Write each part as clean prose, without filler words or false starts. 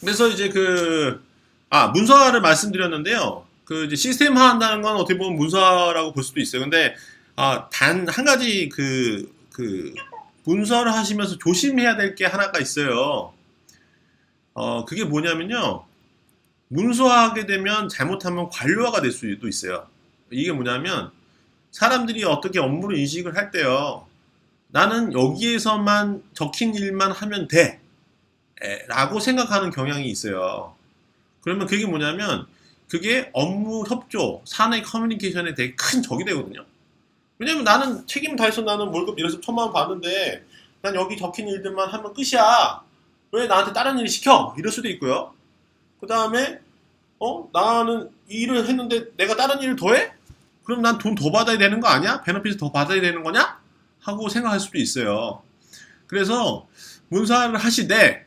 그래서 이제 문서화를 말씀드렸는데요. 그 이제 시스템화 한다는 건 어떻게 보면 문서화라고 볼 수도 있어요. 근데, 단 한 가지 문서를 하시면서 조심해야 될 게 하나가 있어요. 그게 뭐냐면요. 문서화하게 되면 잘못하면 관료화가 될 수도 있어요. 이게 뭐냐면, 사람들이 어떻게 업무를 인식을 할 때요. 나는 여기에서만 적힌 일만 하면 돼. 라고 생각하는 경향이 있어요. 그러면 그게 뭐냐면 그게 업무 협조, 사내 커뮤니케이션에 되게 큰 적이 되거든요. 왜냐면 나는 책임 다해서 나는 월급 이래서 1,000만 원 받는데 난 여기 적힌 일들만 하면 끝이야. 왜 나한테 다른 일 시켜? 이럴 수도 있고요. 그 다음에 나는 이 일을 했는데 내가 다른 일을 더 해? 그럼 난 돈 더 받아야 되는 거 아니야? 베너핏을 더 받아야 되는 거냐? 하고 생각할 수도 있어요. 그래서 문서를 하시되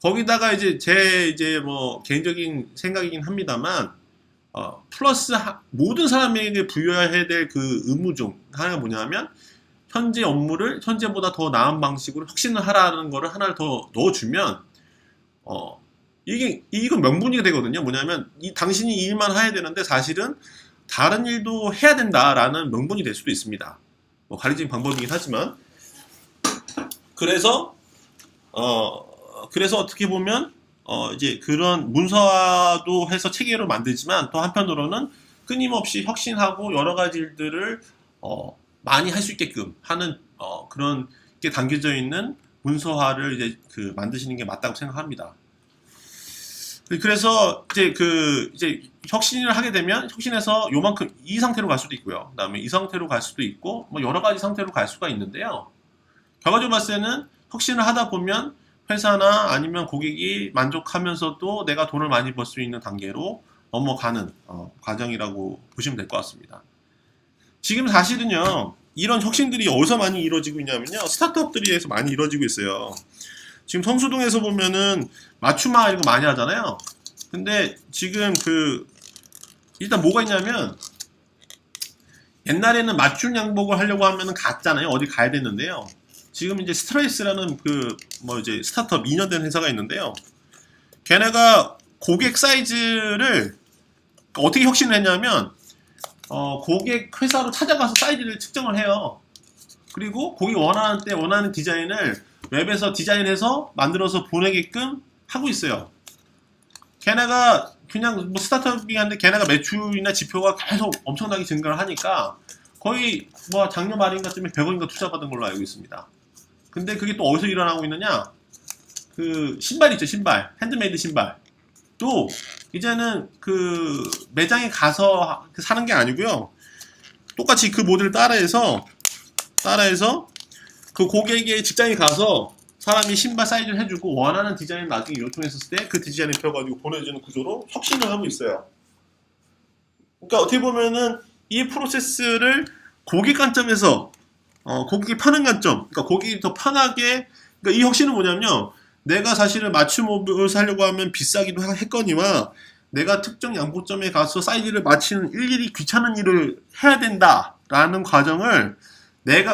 거기다가 이제 뭐 개인적인 생각이긴 합니다만 플러스 모든 사람에게 부여해야 될 그 의무 중 하나가 뭐냐면 현재 업무를 현재보다 더 나은 방식으로 혁신을 하라는 거를 하나를 더 넣어주면 이건 명분이 되거든요. 뭐냐면 당신이 이 일만 해야 되는데 사실은 다른 일도 해야 된다라는 명분이 될 수도 있습니다. 뭐 가리진 방법이긴 하지만 그래서 어떻게 보면 이제 그런 문서화도 해서 체계로 만들지만 또 한편으로는 끊임없이 혁신하고 여러 가지 일들을 많이 할 수 있게끔 하는 그런 게 담겨져 있는 문서화를 이제 만드시는 게 맞다고 생각합니다. 그래서 이제 혁신을 하게 되면 혁신해서 요만큼 이 상태로 갈 수도 있고요. 그다음에 이 상태로 갈 수도 있고 뭐 여러 가지 상태로 갈 수가 있는데요. 결과적으로 봤을 때는 혁신을 하다 보면 회사나 아니면 고객이 만족하면서도 내가 돈을 많이 벌 수 있는 단계로 넘어가는 과정이라고 보시면 될 것 같습니다. 지금 사실은요, 이런 혁신들이 어디서 많이 이루어지고 있냐면요, 스타트업들에서 많이 이루어지고 있어요. 지금 성수동에서 보면은 맞춤화 이런 거 많이 하잖아요. 근데 지금 일단 뭐가 있냐면 옛날에는 맞춤 양복을 하려고 하면은 갔잖아요. 어디 가야 됐는데요. 지금 이제 스트레이스라는 이제 스타트업 2년 된 회사가 있는데요. 걔네가 고객 사이즈를 어떻게 혁신을 했냐면 고객 회사로 찾아가서 사이즈를 측정을 해요. 그리고 고객이 원하는 때 원하는 디자인을 웹에서 디자인해서 만들어서 보내게끔 하고 있어요. 걔네가 그냥 뭐 스타트업이긴 한데 걔네가 매출이나 지표가 계속 엄청나게 증가를 하니까 거의 뭐 작년 말인가 쯤에 100억인가 투자받은 걸로 알고 있습니다. 근데 그게 또 어디서 일어나고 있느냐? 신발 있죠, 신발. 핸드메이드 신발. 또 이제는 매장에 가서 사는 게 아니고요. 똑같이 그 모델을 따라해서 그 고객의 직장에 가서 사람이 신발 사이즈를 해주고 원하는 디자인을 나중에 요청했을 때 그 디자인을 펴가지고 보내주는 구조로 혁신을 하고 있어요. 그러니까 어떻게 보면은 이 프로세스를 고객 관점에서 고객이 파는 관점, 그러니까 고객이 더 편하게, 그러니까 이 혁신은 뭐냐면요. 내가 사실은 맞춤 옷을 사려고 하면 비싸기도 했거니와 내가 특정 양보점에 가서 사이즈를 맞추는 일일이 귀찮은 일을 해야 된다라는 과정을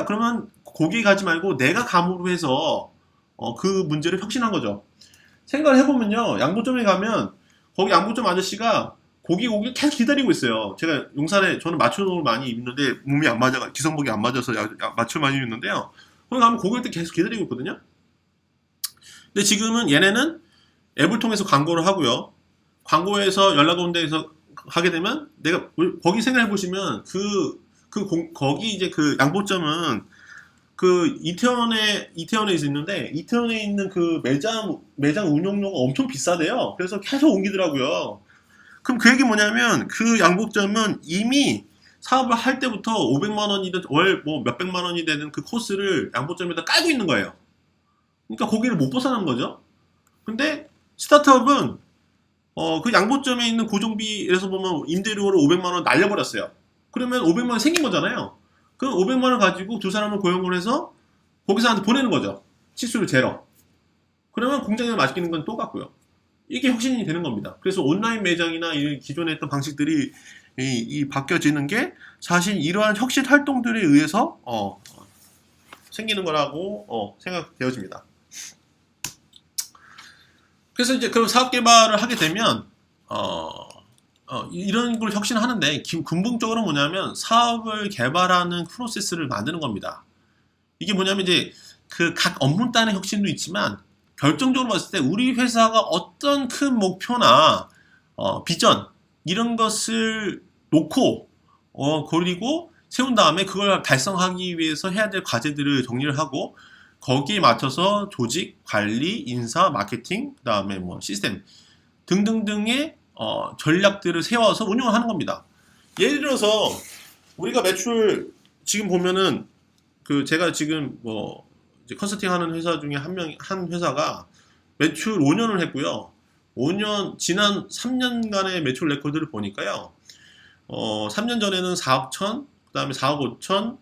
그러면 고객이 가지 말고 내가 감으로 해서 그 문제를 혁신한 거죠. 생각을 해보면요. 양보점에 가면 거기 양보점 아저씨가 고객을 계속 기다리고 있어요. 제가 용산에 저는 맞춤옷을 많이 입는데 몸이 안 맞아, 기성복이 안 맞아서 맞춤 많이 입는데요. 거기 가면 고객들 계속 기다리고 있거든요. 근데 지금은 얘네는 앱을 통해서 광고를 하고요. 광고에서 연락 온 데에서 하게 되면 내가 거기 생각해 보시면 거기 이제 양보점은 이태원에 있는데 이태원에 있는 매장 운영료가 엄청 비싸대요. 그래서 계속 옮기더라고요. 그럼 그 얘기 뭐냐면 그 양복점은 이미 사업을 할 때부터 500만 원이든 월 뭐 몇백만 원이 되는 그 코스를 양복점에다 깔고 있는 거예요. 그러니까 거기를 못 벗어나는 거죠. 근데 스타트업은 그 양복점에 있는 고정비에서 보면 임대료를 500만 원 날려버렸어요. 그러면 500만 원 생긴 거잖아요. 그 500만 원 가지고 두 사람을 고용을 해서 거기서한테 보내는 거죠. 치수를 재러. 그러면 공장에 맡기는 건 똑같고요. 이게 혁신이 되는 겁니다. 그래서 온라인 매장이나 이 기존에 했던 방식들이 바뀌어지는 게 사실 이러한 혁신 활동들에 의해서 생기는 거라고 생각되어집니다. 그래서 이제 그럼 사업 개발을 하게 되면 이런 걸 혁신하는데 근본적으로 뭐냐면 사업을 개발하는 프로세스를 만드는 겁니다. 이게 뭐냐면 이제 그 각 업무 단의 혁신도 있지만 결정적으로 봤을 때 우리 회사가 어떤 큰 목표나 비전 이런 것을 놓고 그리고 세운 다음에 그걸 달성하기 위해서 해야 될 과제들을 정리를 하고 거기에 맞춰서 조직, 관리, 인사, 마케팅, 그다음에 뭐 시스템 등등등의 전략들을 세워서 운영을 하는 겁니다. 예를 들어서 우리가 매출 지금 보면은 그 제가 지금 뭐 이제 컨설팅하는 회사 중에 한 회사가 매출 5년을 했고요. 5년 지난 3년간의 매출 레코드를 보니까요. 3년 전에는 4억 천, 그다음에 4억 5천,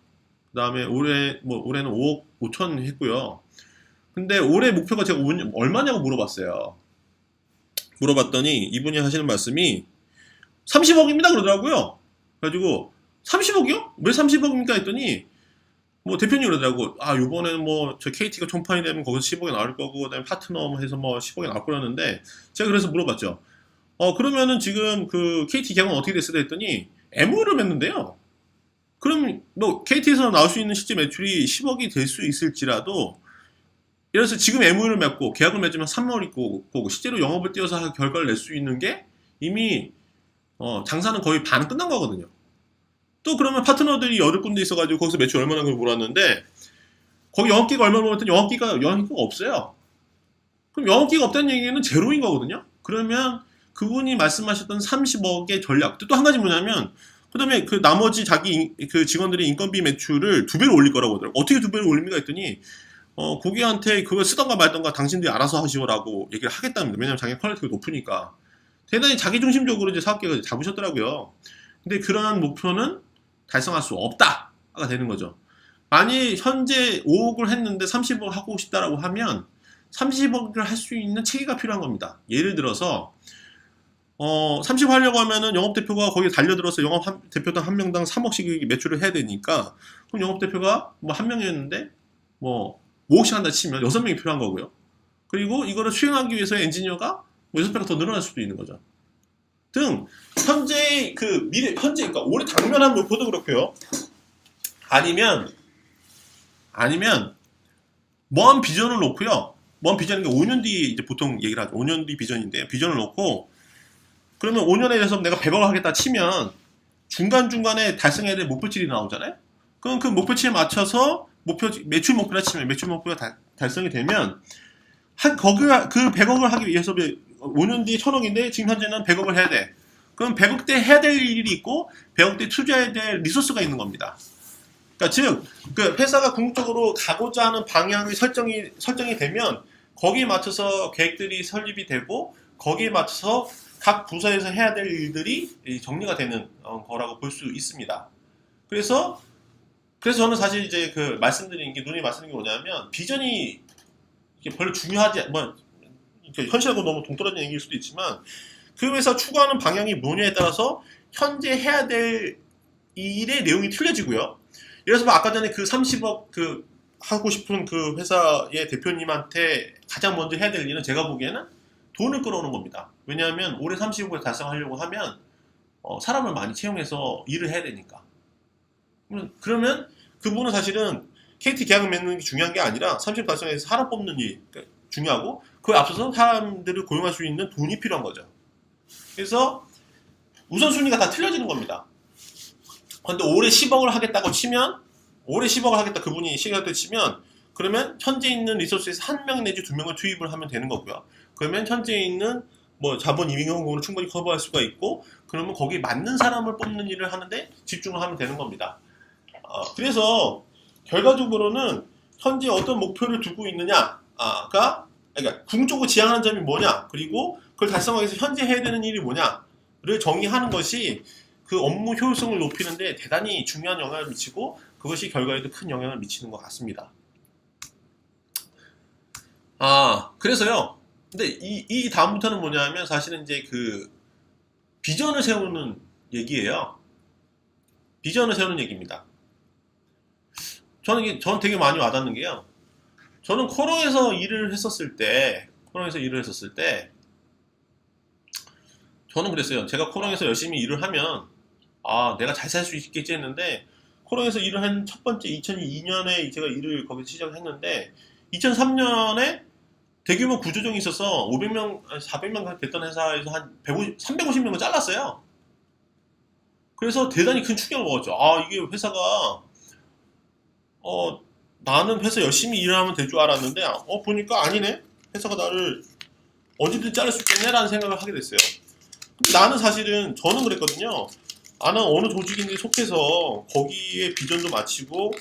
그다음에 올해는 5억 5천 했고요. 근데 올해 목표가 제가 얼마냐고 물어봤어요. 물어봤더니 이분이 하시는 말씀이 30억입니다 그러더라고요. 그래가지고 30억이요? 왜 30억입니까 했더니 뭐 대표님 그러더라고. 요번에는 뭐 저 KT가 총판이 되면 거기서 10억이 나올 거고 그다음에 파트너 해서 뭐 10억이 나올 거라는데 제가 그래서 물어봤죠. 그러면은 지금 그 KT 계약은 어떻게 됐어요? 했더니 MOU를 맺는데요. 그럼 뭐 KT에서 나올 수 있는 실제 매출이 10억이 될 수 있을지라도 예를 들어서 지금 MOU를 맺고 계약을 맺으면 3월 있고 실제로 영업을 뛰어서 결과를 낼 수 있는 게 이미 장사는 거의 반 끝난 거거든요. 또 그러면 파트너들이 여러 군데 있어가지고 거기서 매출 얼마나 그걸 몰았는데 거기 영업기가 얼마 몰았더니 영업기가 없어요. 그럼 영업기가 없다는 얘기는 제로인 거거든요. 그러면 그분이 말씀하셨던 30억의 전략 또 한 가지 뭐냐면 그 다음에 그 나머지 자기 그 직원들의 인건비 매출을 2배로 올릴 거라고 하더라고요. 어떻게 2배로 올립니까 했더니 고객한테 그걸 쓰던가 말던가 당신들이 알아서 하시오라고 얘기를 하겠답니다. 왜냐면 자기 퀄리티가 높으니까. 대단히 자기중심적으로 이제 사업계획을 잡으셨더라고요. 근데 그러한 목표는 달성할 수 없다가 되는 거죠. 만약 현재 5억을 했는데 30억 하고 싶다라고 하면 30억을 할 수 있는 체계가 필요한 겁니다. 예를 들어서 30 하려고 하면은 영업대표가 거기에 달려들어서 영업대표당 한 명당 3억씩 매출을 해야 되니까 그럼 영업대표가 뭐 한 명이었는데 뭐 5억씩 한다 치면 6명이 필요한 거고요. 그리고 이거를 수행하기 위해서 엔지니어가 뭐 6배가 더 늘어날 수도 있는 거죠. 등 현재 그 현재 그러니까 올해 당면한 목표도 그렇고요. 아니면 먼 비전을 놓고요. 먼 비전이 5년 뒤에 이제 보통 얘기를 하죠. 5년 뒤 비전인데 비전을 놓고 그러면 5년에 대해서 내가 100억을 하겠다 치면 중간중간에 달성해야 될 목표치들이 나오잖아요. 그럼 그 목표치에 맞춰서 매출 목표라 치면 매출 목표가 달성이 되면 거기가 그 100억을 하기 위해서 5년 뒤에 1000억인데 지금 현재는 100억을 해야 돼. 그럼 100억대 해야 될 일이 있고 100억대 투자해야 될 리소스가 있는 겁니다. 그러니까 즉 그 회사가 궁극적으로 가고자 하는 방향이 설정이 되면 거기에 맞춰서 계획들이 설립이 되고 거기에 맞춰서 각 부서에서 해야 될 일들이 정리가 되는 거라고 볼 수 있습니다. 그래서 저는 사실 이제 그 말씀드리는 게 누누이 말씀드리는 게 뭐냐면 비전이 별로 중요하지 뭐 현실하고 너무 동떨어진 얘기일 수도 있지만 그 회사 추구하는 방향이 뭐냐에 따라서 현재 해야 될 일의 내용이 틀려지고요. 예를 들어서 아까 전에 그 30억 그 하고 싶은 그 회사의 대표님한테 가장 먼저 해야 될 일은 제가 보기에는 돈을 끌어오는 겁니다. 왜냐하면 올해 30억을 달성하려고 하면 사람을 많이 채용해서 일을 해야 되니까. 그러면 그분은 사실은 KT 계약을 맺는 게 중요한 게 아니라 30 달성해서 사람 뽑는 일이 중요하고 그에 앞서서 사람들을 고용할 수 있는 돈이 필요한 거죠. 그래서 우선순위가 다 틀려지는 겁니다. 근데 올해 10억을 하겠다고 치면 올해 10억을 하겠다 그분이 시각을 치면 그러면 현재 있는 리소스에서 한 명 내지 두 명을 투입을 하면 되는 거고요. 그러면 현재 있는 뭐 자본 임용공을 충분히 커버할 수가 있고 그러면 거기에 맞는 사람을 뽑는 일을 하는데 집중을 하면 되는 겁니다. 그래서 결과적으로는 현재 어떤 목표를 두고 있느냐가 그러니까 궁극적으로 지향하는 점이 뭐냐 그리고 그걸 달성하기 위해서 현재 해야 되는 일이 뭐냐를 정의하는 것이 그 업무 효율성을 높이는데 대단히 중요한 영향을 미치고 그것이 결과에도 큰 영향을 미치는 것 같습니다. 그래서요. 근데 이 다음부터는 뭐냐면 사실은 이제 그 비전을 세우는 얘기예요. 비전을 세우는 얘기입니다. 저는 되게 많이 와닿는 게요. 저는 코로에서 일을 했었을 때 코롱에서 일을 했었을 때 저는 그랬어요. 제가 코롱에서 열심히 일을 하면 아 내가 잘 살 수 있겠지 했는데 코롱에서 일을 한 첫 번째 2002년에 제가 일을 거기서 시작을 했는데 2003년에 대규모 구조조정이 있어서 500명, 400명 됐던 회사에서 한 150, 350명을 잘랐어요. 그래서 대단히 큰 충격을 먹었죠. 아, 이게 회사가, 나는 회사 열심히 일을 하면 될 줄 알았는데, 보니까 아니네? 회사가 나를 언제든 자를 수 있겠네라는 생각을 하게 됐어요. 근데 나는 사실은, 저는 그랬거든요. 나는 어느 조직인지 속해서 거기에 비전도 마치고,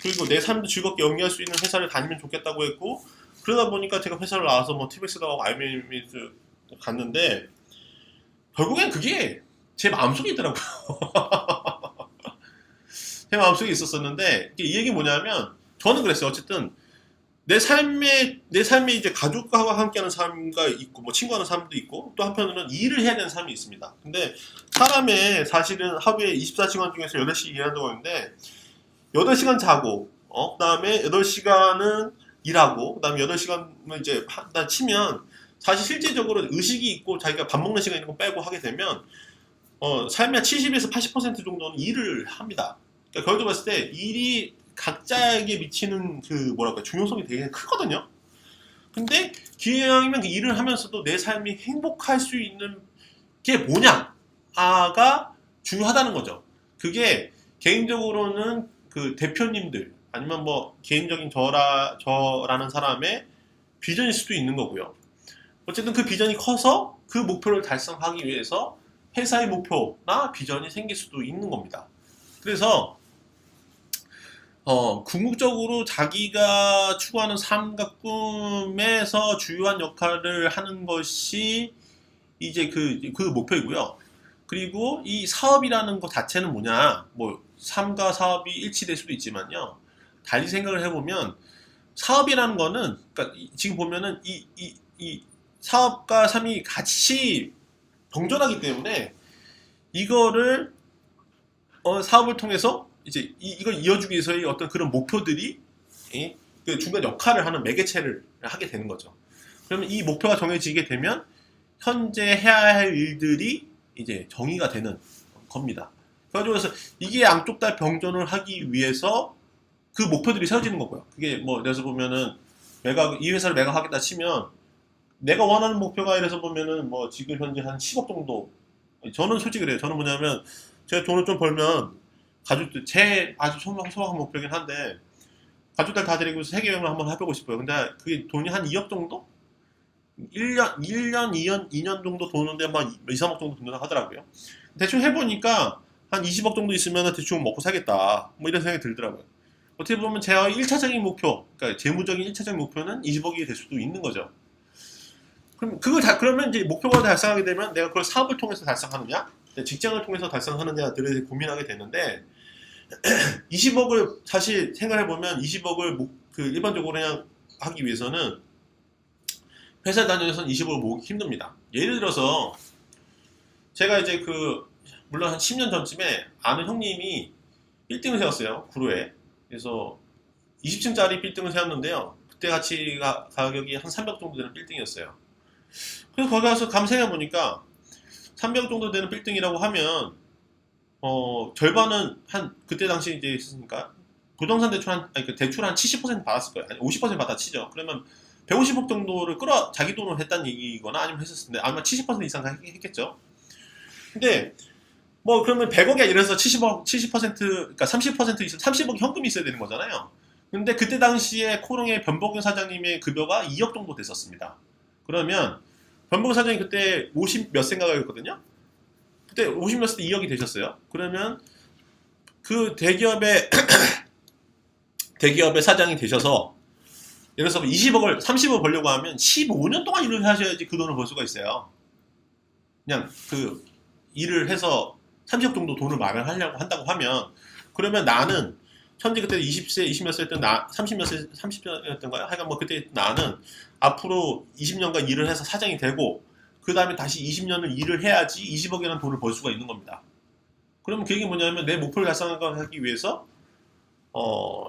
그리고 내 삶도 즐겁게 연기할 수 있는 회사를 다니면 좋겠다고 했고, 그러다 보니까 제가 회사를 나와서 뭐 TBS도 하고 IBM에 갔는데 결국엔 그게 제 마음속에 있더라고요. 제 마음속에 있었었는데 이 얘기 뭐냐면 저는 그랬어요. 어쨌든 내 삶에 이제 가족과 함께하는 삶과 있고 뭐 친구하는 삶도 있고 또 한편으로는 일을 해야 되는 삶이 있습니다. 근데 사람의 사실은 하루에 24시간 중에서 8시 일한다고 하는데 8시간 자고 그다음에 8시간은 일하고 그다음에 8시간을 이제 한다 치면 사실 실질적으로 의식이 있고 자기가 밥 먹는 시간 이런 거 빼고 하게 되면 삶의 70에서 80% 정도는 일을 합니다. 그러니까 결국 봤을 때 일이 각자에게 미치는 그 뭐랄까 중요성이 되게 크거든요. 근데 기왕이면 그 일을 하면서도 내 삶이 행복할 수 있는 게 뭐냐가 중요하다는 거죠. 그게 개인적으로는 그 대표님들 아니면 뭐 개인적인 저라는 사람의 비전일 수도 있는 거고요. 어쨌든 그 비전이 커서 그 목표를 달성하기 위해서 회사의 목표나 비전이 생길 수도 있는 겁니다. 그래서 궁극적으로 자기가 추구하는 삶과 꿈에서 주요한 역할을 하는 것이 이제 그 목표이고요. 그리고 이 사업이라는 것 자체는 뭐냐, 뭐 삶과 사업이 일치될 수도 있지만요. 달리 생각을 해보면 사업이라는 거는 그러니까 지금 보면은 이 사업과 삶이 같이 동전하기 때문에 이거를 사업을 통해서 이제 이걸 이어주기 위해서의 어떤 그런 목표들이 그 중간 역할을 하는 매개체를 하게 되는 거죠. 그러면 이 목표가 정해지게 되면 현재 해야 할 일들이 이제 정의가 되는 겁니다. 그래서 이게 양쪽 다 병존을 하기 위해서 그 목표들이 세워지는 거고요. 그게 뭐 예를 들어서 보면은 이 회사를 매각하겠다 치면 내가 원하는 목표가 이래서 보면은 뭐 지금 현재 한 10억 정도. 저는 솔직히 그래요. 저는 뭐냐면 제가 돈을 좀 벌면 가족들 제 아주 소소한 목표긴 한데 가족들 다 데리고 세계 여행을 한번 해보고 싶어요. 근데 그게 돈이 한 2억 정도? 1년, 2년 정도 도는데 막 2, 3억 정도 든다고 하더라고요. 대충 해보니까 한 20억 정도 있으면 대충 먹고 살겠다. 뭐 이런 생각이 들더라고요. 어떻게 보면 제 1차적인 목표, 그러니까 재무적인 1차적인 목표는 20억이 될 수도 있는 거죠. 그러면 이제 목표가 달성하게 되면 내가 그걸 사업을 통해서 달성하느냐, 직장을 통해서 달성하느냐들을 고민하게 되는데, 20억을 사실 생각해보면 20억을 일반적으로 그냥 하기 위해서는 회사 다니면서는 20억을 모으기 힘듭니다. 예를 들어서 제가 이제 물론 한 10년 전쯤에 아는 형님이 빌딩을 세웠어요. 구로에. 그래서 20층짜리 빌딩을 세웠는데요. 그때 가격이 한 300억 정도 되는 빌딩이었어요. 그래서 거기 가서 감생해 보니까 300억 정도 되는 빌딩이라고 하면 절반은 그때 당시 이제 있으니까 부동산 대출 한 70% 받았을 거예요. 아니 50% 받아 치죠. 그러면 150억 정도를 자기 돈으로 했다는 얘기거나 아니면 했었을 텐데 아마 70% 이상 했겠죠. 근데 뭐 그러면 100억이 이래서 70% 그러니까 30% 있으면 30억 현금이 있어야 되는 거잖아요. 근데 그때 당시에 코롱의 변복균 사장님의 급여가 2억 정도 됐었습니다. 그러면 변복균 사장이 그때 50 몇 생각이었거든요. 그때 50 몇 세 때 2억이 되셨어요. 그러면 그 대기업의 사장이 되셔서 예를 들어서 20억을 30억 벌려고 하면 15년 동안 일을 하셔야지 그 돈을 벌 수가 있어요. 그냥 일을 해서 30억 정도 돈을 마련하려고 한다고 하면 그러면 나는 현재 그때 20세, 20 몇 세였던 30 몇 세, 30였던가요? 하여간 뭐 그때 나는 앞으로 20년간 일을 해서 사장이 되고 그 다음에 다시 20년을 일을 해야지 20억이라는 돈을 벌 수가 있는 겁니다. 그러면 그 얘기 뭐냐면 내 목표를 달성하기 위해서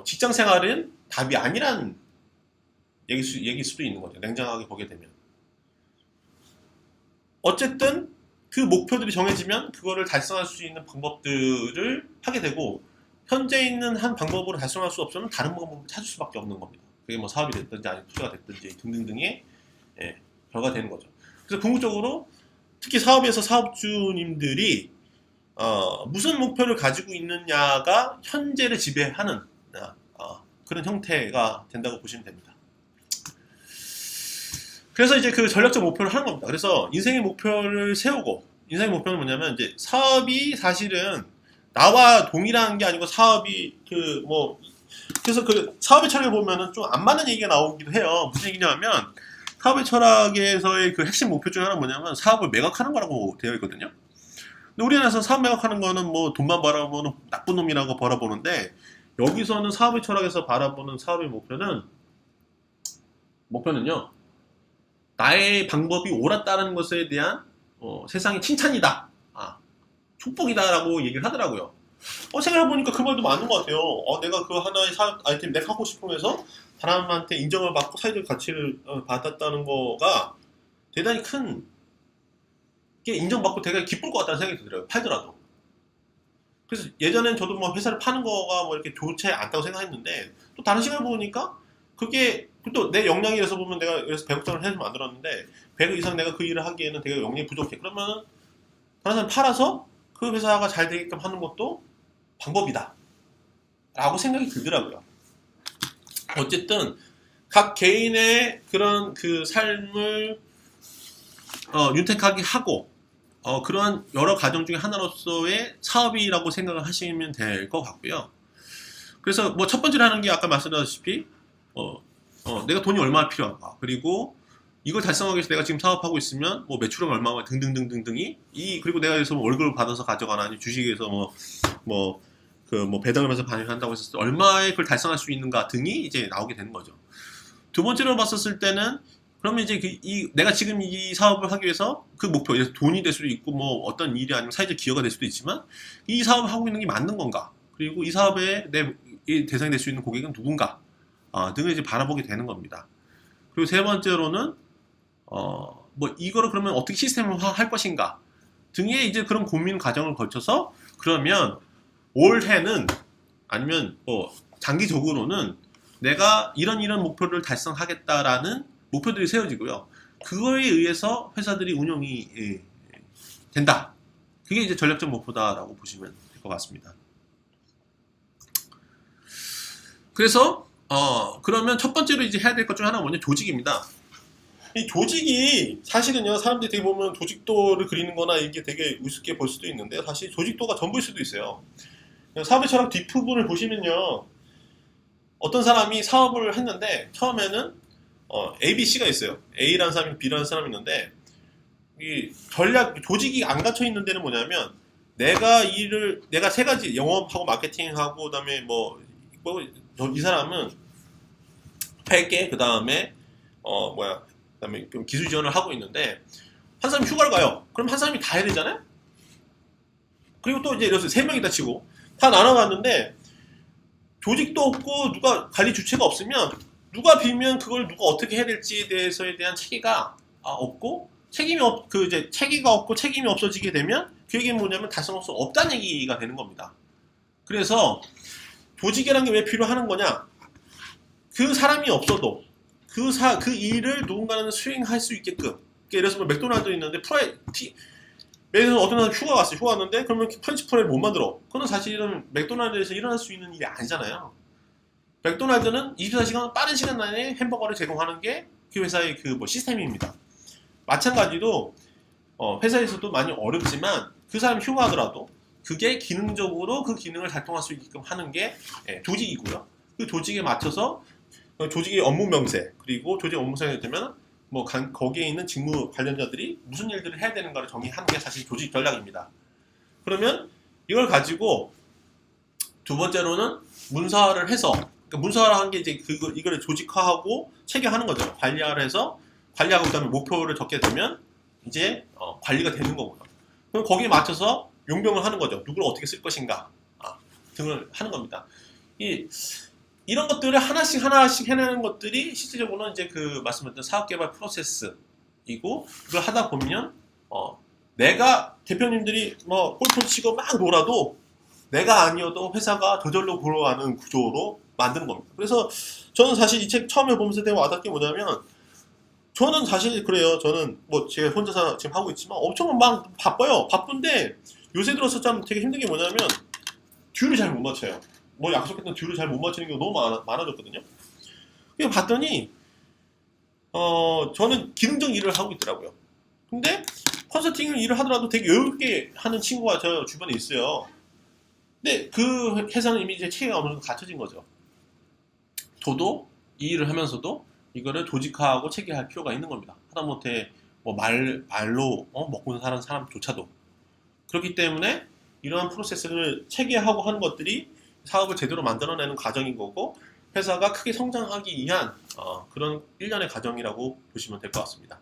직장 생활은 답이 아니란 얘기일 수도 있는 거죠. 냉정하게 보게 되면. 어쨌든 그 목표들이 정해지면 그거를 달성할 수 있는 방법들을 하게 되고, 현재 있는 한 방법으로 달성할 수 없으면 다른 방법을 찾을 수밖에 없는 겁니다. 그게 뭐 사업이 됐든지 아니면 투자가 됐든지 등등등의 결과가 되는 거죠. 그래서 궁극적으로 특히 사업에서 사업주님들이 무슨 목표를 가지고 있느냐가 현재를 지배하는 그런 형태가 된다고 보시면 됩니다. 그래서 이제 그 전략적 목표를 하는 겁니다. 그래서 인생의 목표를 세우고, 인생의 목표는 뭐냐면 이제 사업이 사실은 나와 동일한 게 아니고 사업이 그래서 그 사업의 철학에 보면은 좀 안 맞는 얘기가 나오기도 해요. 무슨 얘기냐면 사업의 철학에서의 그 핵심 목표 중에 하나는 뭐냐면 사업을 매각하는 거라고 되어 있거든요. 근데 우리나라에서 사업 매각하는 거는 뭐 돈만 바라보는 나쁜 놈이라고 바라보는데, 여기서는 사업의 철학에서 바라보는 사업의 목표는요, 나의 방법이 옳았다는 것에 대한 세상의 칭찬이다, 축복이다라고 얘기를 하더라고요. 생각해보니까 그 말도 맞는 것 같아요. 내가 그 하나의 사업 아이템 내가 하고 싶으면서 사람한테 인정을 받고 사회적 가치를 받았다는 거가 대단히 큰 게 인정받고 되게 기쁠 것 같다는 생각이 들더라고요. 팔더라도. 그래서 예전엔 저도 뭐 회사를 파는 거가 뭐 이렇게 좋지 않다고 생각했는데, 또 다른 시간을 보니까 그게 또 내 역량이 이래서 보면 내가 그래서 100억짜리 회사를 만들었는데 100억 이상 내가 그 일을 하기에는 되게 역량이 부족해. 그러면 다른 사람 팔아서 그 회사가 잘 되게끔 하는 것도 방법이다 라고 생각이 들더라고요. 어쨌든 각 개인의 그런 그 삶을 윤택하게 하고 그러한 여러 과정 중에 하나로서의 사업이라고 생각을 하시면 될 것 같고요. 그래서 뭐 첫 번째로 하는 게 아까 말씀드렸다시피 내가 돈이 얼마나 필요한가, 그리고 이걸 달성하기 위해서 내가 지금 사업하고 있으면 뭐 매출은 얼마나 등등등등등이 그리고 내가 여기서 뭐 월급을 받아서 가져가나 아니면 주식에서 뭐 배당을 해서 반영한다고 했을 때 얼마에 그걸 달성할 수 있는가 등이 이제 나오게 되는 거죠. 두 번째로 봤었을 때는 그러면 이제 내가 지금 이 사업을 하기 위해서 그 목표, 돈이 될 수도 있고 뭐 어떤 일이 아니면 사회적 기여가 될 수도 있지만 이 사업을 하고 있는 게 맞는 건가, 그리고 이 사업에 내 대상이 될 수 있는 고객은 누군가 등을 이제 바라보게 되는 겁니다. 그리고 세 번째로는 뭐 이거를 그러면 어떻게 시스템화 할 것인가 등의 이제 그런 고민 과정을 거쳐서, 그러면 올해는 아니면 장기적으로는 내가 이런 목표를 달성하겠다라는 목표들이 세워지고요. 그거에 의해서 회사들이 운영이 된다. 그게 이제 전략적 목표다라고 보시면 될 것 같습니다. 그래서 그러면 첫 번째로 이제 해야 될 것 중 하나가 뭐냐, 조직입니다. 이 조직이 사실은요, 사람들이 되게 보면 조직도를 그리는 거나 이게 되게 우습게 볼 수도 있는데, 사실 조직도가 전부일 수도 있어요. 사업의 철학 뒷부분을 보시면요, 어떤 사람이 사업을 했는데 처음에는 A, B, C가 있어요. A라는 사람이 B라는 사람이 있는데, 이 조직이 안 갇혀 있는 데는 뭐냐면, 내가 세 가지 영업하고 마케팅하고 그다음에 이 사람은 회계, 그다음에 그다음에 기술 지원을 하고 있는데, 한 사람이 휴가를 가요. 그럼 한 사람이 다 해야 되잖아요. 그리고 또 이제 예를 들어서 3명이다 치고 다 나눠봤는데 조직도 없고 누가 관리 주체가 없으면 누가 비면 그걸 누가 어떻게 해야 될지에 대한 체계가 없고, 체계가 없고 책임이 없어지게 되면 그 얘기는 뭐냐면 달성할 수 없다는 얘기가 되는 겁니다. 그래서 조직이라는 게 왜 필요하는 거냐? 그 사람이 없어도 그 일을 누군가는 수행할 수 있게끔. 그러니까 예를 들어서 맥도날드 있는데 예를 들어서 어떤 사람 휴가 왔는데 그러면 프렌치 프라이를 못 만들어. 그건 사실은 맥도날드에서 일어날 수 있는 일이 아니잖아요. 맥도날드는 24시간 빠른 시간 내에 햄버거를 제공하는 게 그 회사의 시스템입니다. 마찬가지로 회사에서도 많이 어렵지만 그 사람이 휴가하더라도 그게 기능적으로 그 기능을 달성할 수 있게끔 하는 게 조직이고요. 그 조직에 맞춰서 조직의 업무 명세, 그리고 조직 업무 명세가 되면 거기에 있는 직무 관련자들이 무슨 일들을 해야 되는가를 정의하는 게 사실 조직 전략입니다. 그러면 이걸 가지고 두 번째로는 문서화를 해서, 그러니까 문서화를 한 게 이제 이거를 조직화하고 체계하는 거죠. 관리화를 해서 관리하고 그다음에 목표를 적게 되면 이제 관리가 되는 거고요. 그럼 거기에 맞춰서 용병을 하는 거죠. 누구를 어떻게 쓸 것인가 등을 하는 겁니다. 이런 것들을 하나씩 해내는 것들이 실질적으로는 이제 말씀드렸던 사업개발 프로세스이고, 그걸 하다 보면 내가 대표님들이 뭐 골프 치고 막 놀아도 내가 아니어도 회사가 저절로 굴러가는 구조로 만드는 겁니다. 그래서 저는 사실 이 책 처음에 보면서 되게 와닿은 게 뭐냐면 저는 사실 그래요. 저는 뭐 제가 혼자서 지금 하고 있지만 엄청 막 바빠요. 바쁜데 요새 들어서 좀 되게 힘든 게 뭐냐면 듀를 잘 못 맞춰요. 뭐 약속했던 듀를 잘 못 맞추는 게 너무 많아졌거든요. 그래서 봤더니 저는 기능적 일을 하고 있더라고요. 근데 컨설팅 일을 하더라도 되게 여유있게 하는 친구가 저 주변에 있어요. 근데 그 회사는 이미 이제 체계가 어느 정도 갖춰진 거죠. 저도 이 일을 하면서도 이거를 조직화하고 체계할 필요가 있는 겁니다. 하다못해 뭐 말로 먹고 사는 사람조차도. 그렇기 때문에 이러한 프로세스를 체계하고 하는 것들이 사업을 제대로 만들어내는 과정인 거고 회사가 크게 성장하기 위한 그런 일련의 과정이라고 보시면 될 것 같습니다.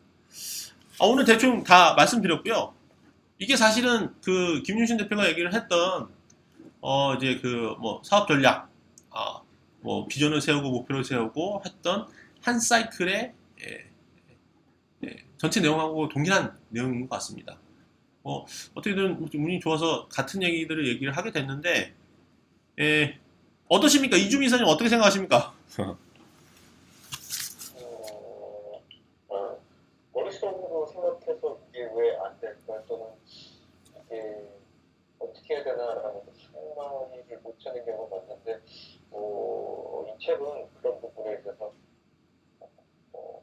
오늘 대충 다 말씀드렸고요. 이게 사실은 그 김윤신 대표가 얘기를 했던 이제 그 뭐 사업 전략, 뭐 비전을 세우고 목표를 세우고 했던 한 사이클의 전체 내용하고 동일한 내용인 것 같습니다. 어떻게든 운이 좋아서 같은 얘기를 하게 됐는데 어떠십니까? 이주민 이사님 어떻게 생각하십니까? 머릿속으로 생각해서 이게 왜 안 될까 또는 이게 어떻게 해야 되나라는 상황을 못 찾는 경우가 많은데 이 책은 그런 부분에 있어서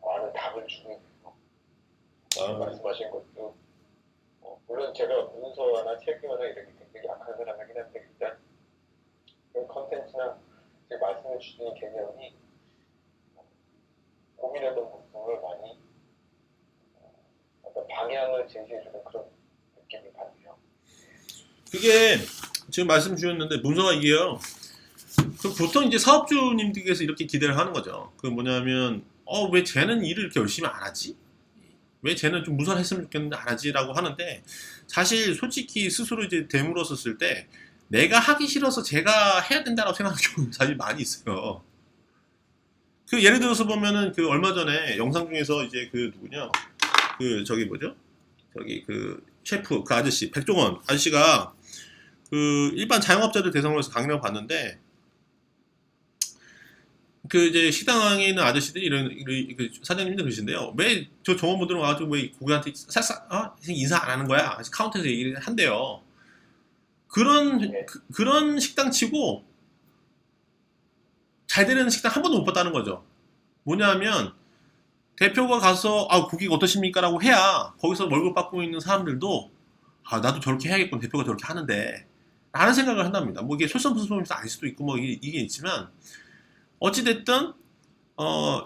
많은 답을 주고 있는 거 말씀하신 것도 물론 제가 문서나 책이나 이렇게 굉장히 약한 사람이긴 한데 일단 그런 컨텐츠나 제가 말씀해 주시는 개념이 고민했던 부분을 많이 어떤 방향을 제시해주는 그런 느낌을 받네요. 그게 지금 말씀 주셨는데 문서가 이게요. 그 보통 이제 사업주님들께서 이렇게 기대를 하는 거죠. 그 뭐냐면 왜 쟤는 일을 이렇게 열심히 안 하지? 왜 쟤는 좀 문서를 했으면 좋겠는데 안 하지라고 하는데 사실 솔직히 스스로 이제 되물었었을 때 내가 하기 싫어서 제가 해야 된다고 생각하는 경우는 사실 많이 있어요. 그 예를 들어서 보면은 그 얼마 전에 영상 중에서 이제 그 누구냐 그 저기 뭐죠? 저기 그 셰프 그 아저씨 백종원 아저씨가 그 일반 자영업자들 대상으로 해서 강연을 봤는데 그 이제 식당에 있는 아저씨들이 그 사장님들 그러신데요. 왜 저 종업원들은 와가지고 왜 고객한테 싹싹 인사 안 하는 거야? 카운터에서 얘기를 한대요. 그런 식당 치고 잘 되는 식당 한 번도 못 봤다는 거죠. 뭐냐면 대표가 가서 고객 어떠십니까? 라고 해야 거기서 월급 받고 있는 사람들도 나도 저렇게 해야겠군. 대표가 저렇게 하는데 라는 생각을 한답니다. 뭐 이게 솔선수범에서 아닐 수도 있고 뭐 이게 있지만 어찌됐든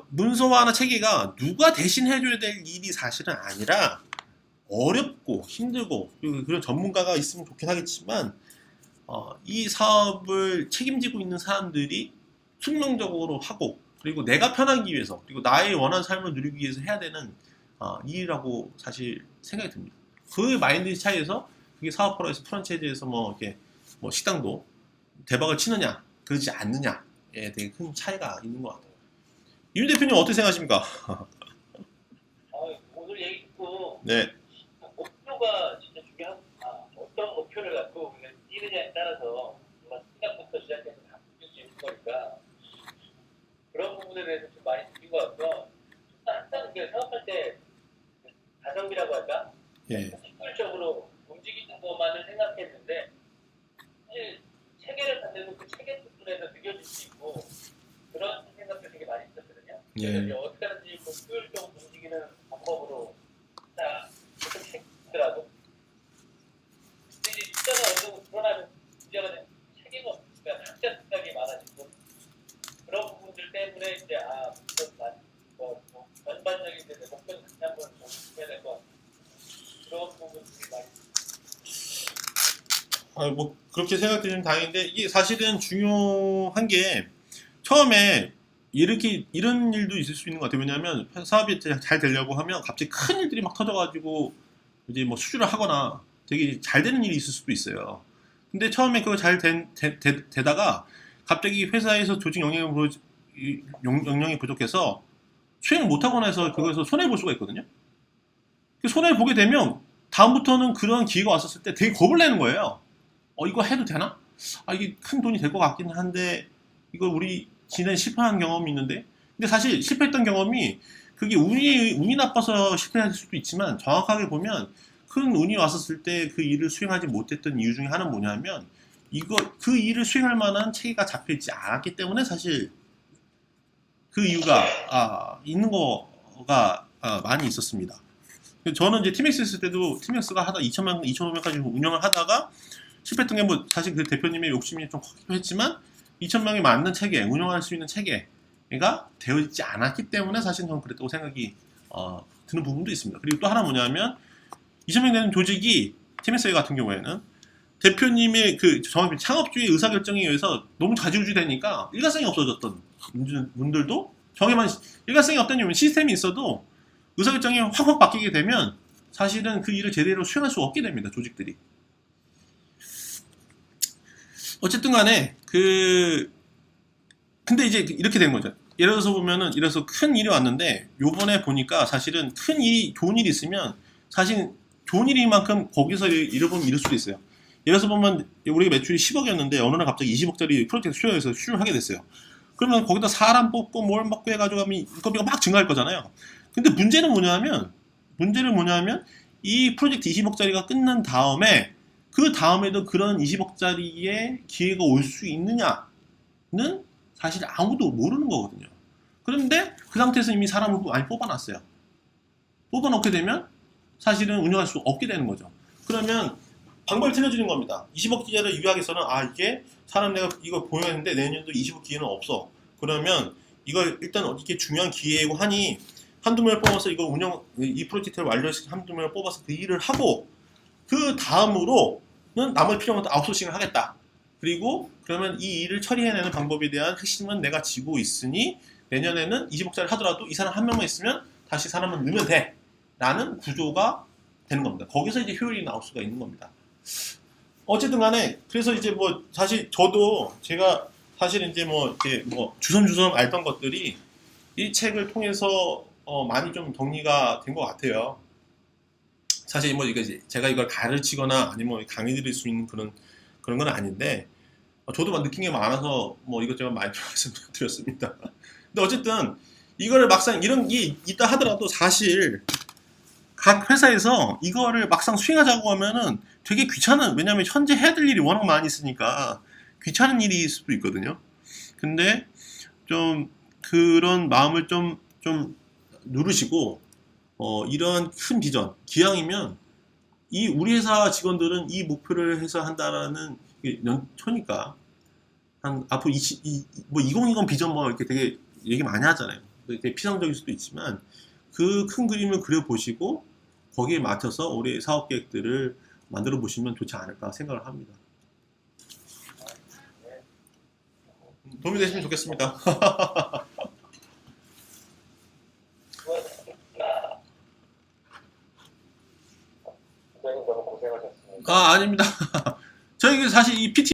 문서화나 체계가 누가 대신 해줘야 될 일이 사실은 아니라 어렵고 힘들고 그런 전문가가 있으면 좋긴 하겠지만 이 사업을 책임지고 있는 사람들이 숙명적으로 하고 그리고 내가 편하기 위해서 그리고 나의 원하는 삶을 누리기 위해서 해야 되는 일이라고 사실 생각이 듭니다. 그 마인드 차이에서 그게 사업화에서 프랜차이즈에서 뭐 이렇게 뭐 식당도 대박을 치느냐 그러지 않느냐에 되게 큰 차이가 있는 것 같아요. 윤 대표님 어떻게 생각하십니까? 오늘 얘기 듣고 네. 목표가 진짜 중요하다. 어떤 목표를 갖고 뛰느냐에 따라서 정말 시작부터 시작해서 다 바뀔 수 있는 거니까 그런 부분에 대해서 좀 많이 느낀 것 같고요. 항상 사업할 때 가성비라고 할까? 예. 식물적으로 움직이는 것만을 생각했는데 사실 체계를 만들고 그 체계 부분에서 느껴질 수 있고 그런 생각도 되게 많이 있었거든요. 예. 그래서 어떻게 하든지 효율적으로 움직이는 방법으로 다 조금 생기더라도 근데 이제 숫자가 어느 정도 드러나면 문제가 되는 체계가 없으니까 각자 생각이 많아지고 그런 부분들 때문에 이제 전반적인 내 목표는 다시 한번 정리해야 될 것 같아요. 그런 부분들이 많이 뭐 그렇게 생각되시면 다행인데 이게 사실은 중요한 게 처음에 이렇게 이런 일도 있을 수 있는 것 같아요. 왜냐하면 사업이 잘 되려고 하면 갑자기 큰 일들이 막 터져가지고 이제 뭐 수주를 하거나 되게 잘 되는 일이 있을 수도 있어요. 근데 처음에 그거 잘 되다가 갑자기 회사에서 조직 영역이 부족해서 수행을 못하거나 해서 그거에서 손해 볼 수가 있거든요. 손해 보게 되면 다음부터는 그런 기회가 왔었을 때 되게 겁을 내는 거예요. 이거 해도 되나? 이게 큰 돈이 될 것 같긴 한데 이거 우리 지난 실패한 경험이 있는데, 근데 사실 실패했던 경험이 그게 운이 나빠서 실패할 수도 있지만, 정확하게 보면 큰 운이 왔었을 때 그 일을 수행하지 못했던 이유 중에 하나는 뭐냐면, 그 일을 수행할 만한 체계가 잡혀있지 않았기 때문에 사실 그 이유가 있는 거가 많이 있었습니다. 저는 이제 티맥스 했을 때도 티맥스가 하다 2,000명, 2,500까지 운영을 하다가 실패했던 게 뭐 사실 그 대표님의 욕심이 좀 크기도 했지만 2,000명이 맞는 체계, 운영할 수 있는 체계가 되어 있지 않았기 때문에 사실 저는 그랬다고 생각이 드는 부분도 있습니다. 그리고 또 하나 뭐냐면 2,000명 되는 조직이 티맥스 같은 경우에는 대표님의 그 정확히 창업주의 의사결정에 의해서 너무 좌지우지 되니까 일관성이 없어졌던 분들도, 정의만 일관성이 없다는 이유는 시스템이 있어도 의사결정이 확 바뀌게 되면 사실은 그 일을 제대로 수행할 수 없게 됩니다. 조직들이. 어쨌든 간에 근데 이제 이렇게 된 거죠. 예를 들어서 보면은, 예를 들어서 큰 일이 왔는데 요번에 보니까 사실은 좋은 일이 있으면 사실 좋은 일인 만큼 거기서 일을 보면 이럴 수도 있어요. 예를 들어서 보면 우리가 매출이 10억이었는데 어느 날 갑자기 20억짜리 프로젝트 수주를 하게 됐어요. 그러면 거기다 사람 뽑고 뭘 먹고 해가지고 하면 인건비가 막 증가할 거잖아요. 근데 문제는 뭐냐면 이 프로젝트 20억짜리가 끝난 다음에 그 다음에도 그런 20억짜리의 기회가 올 수 있느냐는 사실 아무도 모르는 거거든요. 그런데 그 상태에서 이미 사람을 많이 뽑아놨어요. 뽑아놓게 되면 사실은 운영할 수 없게 되는 거죠. 그러면 방법이 틀려지는 겁니다. 20억 기회를 유학에서는 이게 사람 내가 이거 보였는데 내년도 20억 기회는 없어. 그러면 이걸 일단 어떻게 중요한 기회이고 하니 한두 명을 뽑아서 이 프로젝트를 완료해서 한두 명을 뽑아서 그 일을 하고, 그 다음으로는 나머지 필요한 것도 아웃소싱을 하겠다. 그리고 그러면 이 일을 처리해내는 방법에 대한 핵심은 내가 지고 있으니 내년에는 20억짜리 하더라도 이 사람 한 명만 있으면 다시 사람은 넣으면 돼. 라는 구조가 되는 겁니다. 거기서 이제 효율이 나올 수가 있는 겁니다. 어쨌든 간에, 그래서 이제 뭐, 사실 제가 사실 이제 이렇게 주섬주섬 알던 것들이 이 책을 통해서 많이 좀 정리가 된 것 같아요. 사실 제가 이걸 가르치거나 아니면 강의 드릴 수 있는 그런 건 아닌데, 저도 막 느낀 게 많아서 이것저것 많이 말씀드렸습니다. 근데 어쨌든 이거를 막상 이런 게 있다 하더라도 사실 각 회사에서 이거를 막상 수행하자고 하면은 되게 귀찮은, 왜냐면 현재 해야 될 일이 워낙 많이 있으니까 귀찮은 일일 수도 있거든요. 근데 좀 그런 마음을 좀 누르시고, 이런 큰 비전, 기왕이면 우리 회사 직원들은 이 목표를 해서 한다라는 연초니까 앞으로 2020 비전 이렇게 되게 얘기 많이 하잖아요. 되게 피상적일 수도 있지만 그 큰 그림을 그려보시고 거기에 맞춰서 올해 사업 계획들을 만들어 보시면 좋지 않을까 생각을 합니다. 도움이 되시면 좋겠습니다. 선생님 너무 고생하셨습니다. 아닙니다. 저희 사실 이 PT